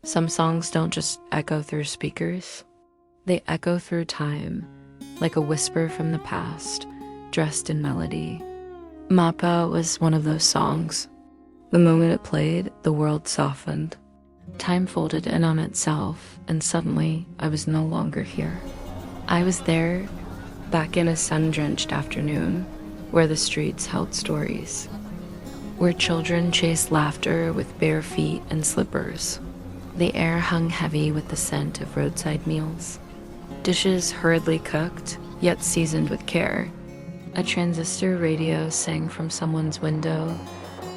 Some songs don't just echo through speakers, they echo through time, like a whisper from the past, dressed in melody. MAPA was one of those songs. The moment it played, the world softened. Time folded in on itself, and suddenly I was no longer here. I was there, back in a sun-drenched afternoon, where the streets held stories, where children chased laughter with bare feet and slippers. The air hung heavy with the scent of roadside meals. Dishes hurriedly cooked, yet seasoned with care. A transistor radio sang from someone's window,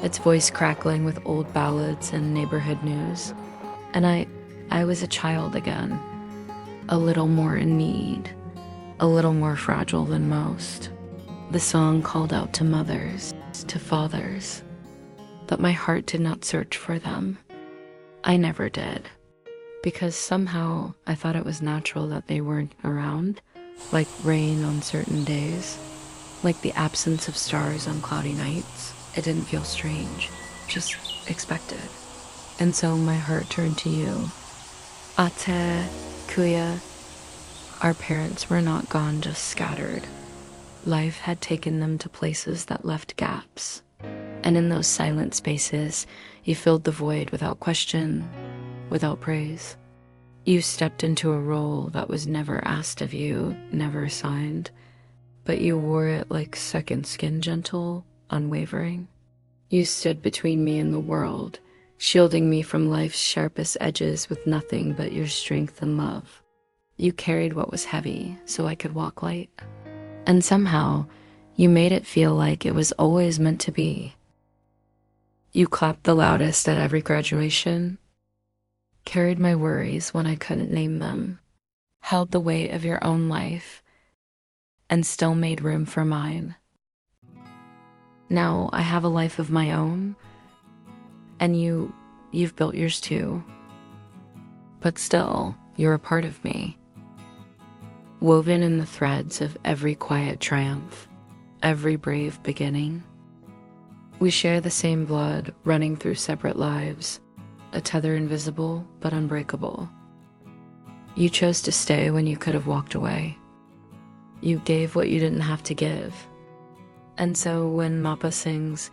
its voice crackling with old ballads and neighborhood news. And I was a child again, a little more in need, a little more fragile than most. The song called out to mothers, to fathers, but my heart did not search for them. I never did, because somehow I thought it was natural that they weren't around, like rain on certain days, like the absence of stars on cloudy nights. It didn't feel strange, just expected. And so my heart turned to you. Ate, Kuya, our parents were not gone, just scattered. Life had taken them to places that left gaps. And in those silent spaces, you filled the void without question, without praise. You stepped into a role that was never asked of you, never assigned, but you wore it like second skin, gentle, unwavering. You stood between me and the world, shielding me from life's sharpest edges with nothing but your strength and love. You carried what was heavy so I could walk light. And somehow, you made it feel like it was always meant to be. You clapped the loudest at every graduation, carried my worries when I couldn't name them, held the weight of your own life, and still made room for mine. Now I have a life of my own, and you've built yours too. But still, you're a part of me, woven in the threads of every quiet triumph, every brave beginning. We share the same blood running through separate lives, a tether invisible but unbreakable. You chose to stay when you could have walked away. You gave what you didn't have to give. And so when MAPA sings,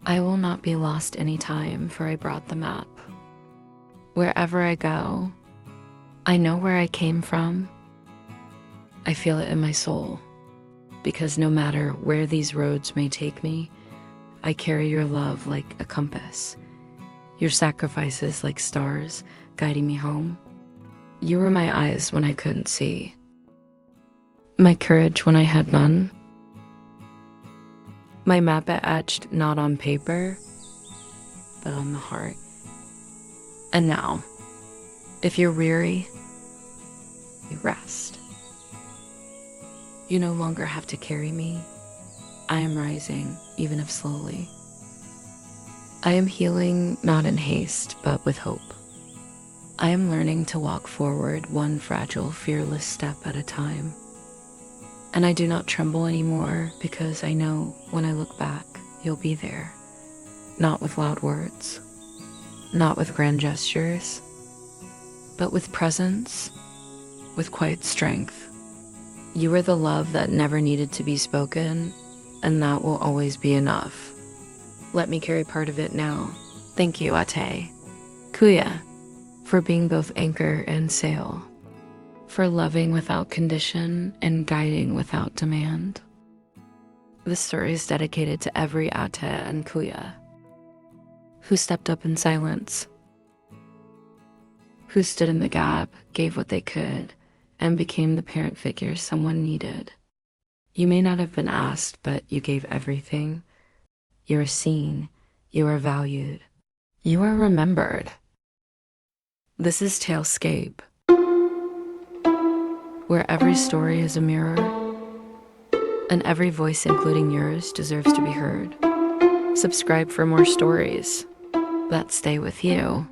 I will not be lost any time, for I brought the map. Wherever I go, I know where I came from. I feel it in my soul, because no matter where these roads may take me, I carry your love like a compass, your sacrifices like stars guiding me home. You were my eyes when I couldn't see, my courage when I had none, my MAPA etched not on paper, but on the heart. And now, if you're weary, you rest. You no longer have to carry me. I am rising, even if slowly. I am healing not in haste, but with hope. I am learning to walk forward one fragile, fearless step at a time. And I do not tremble anymore because I know when I look back, you'll be there. Not with loud words, not with grand gestures, but with presence, with quiet strength. You were the love that never needed to be spoken, and that will always be enough. Let me carry part of it now. Thank you, Ate, Kuya, for being both anchor and sail, for loving without condition and guiding without demand. This story is dedicated to every Ate and Kuya who stepped up in silence, who stood in the gap, gave what they could, and became the parent figure someone needed. You may not have been asked, but you gave everything. You are seen, you are valued, you are remembered. This is Talescape, where every story is a mirror, and every voice, including yours, deserves to be heard. Subscribe for more stories that stay with you.